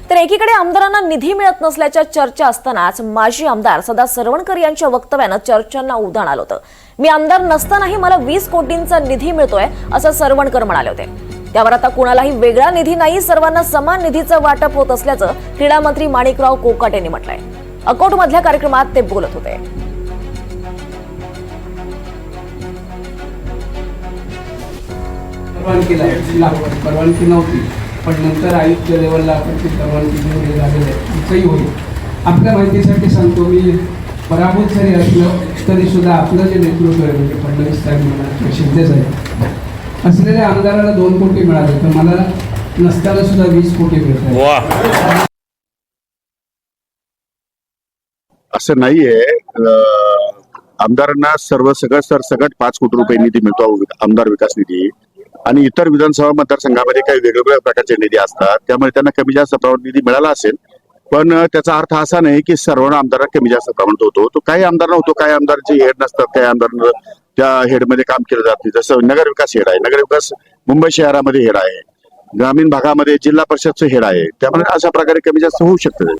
तर एकीकडे आमदारांना निधी मिळत नसल्याच्या चर्चा असतानाच माजी आमदार सदा सरवणकर यांच्या वक्तव्यानं चर्चांना उधाण आलं होतं. मी आमदार नसतानाही मला 20 कोटींचा निधी मिळतोय असं सरवणकर म्हणाले होते. त्यावर आता कुणालाही वेगळा निधी नाही, सर्वांना समान निधीचं वाटप होत असल्याचं क्रीडा मंत्री माणिकराव कोकाटे यांनी म्हटलंय. अकोटमधल्या कार्यक्रमात ते बोलत होते. परवानगी नव्हती, पण नंतर आयुक्त लेवलला आपण ती परवानगी घेऊन झालेली आहे. तिचंही होईल. आपल्या माहितीसाठी सांगतो, मी पराभूत जरी असलं तरी सुद्धा आपलं जे नेतृत्व आहे, म्हणजे फडणवीस साहेब म्हणा किंवा शिंदे साहेब, असलेल्या आमदाराला 2 कोटी मिळाले, तर मला नसताना सुद्धा 20 कोटी मिळतात. असं नाहीये. आमदारांना सगळ्यात 5 कोटी रुपये निधी मिळतो, आमदार विकास निधी. आणि इतर विधानसभा मतदारसंघामध्ये काही वेगवेगळ्या प्रकारचे निधी असतात, त्यामुळे त्यांना कमी जास्त प्रमाणात निधी मिळाला असेल. पण त्याचा अर्थ असा नाही की सर्व आमदारांना कमी जास्त प्रमाणात होतो. तो काही आमदार नव्हतो, काही आमदारांचे हेड नसतात, काही आमदार त्या हेडमध्ये काम केलं जात नाही. जसं नगर विकास हेड आहे, नगर विकास मुंबई शहरामध्ये हेड आहे, ग्रामीण भागामध्ये जिल्हा परिषदचं हेड आहे. त्यामुळे अशा प्रकारे कमी जास्त होऊ शकतं.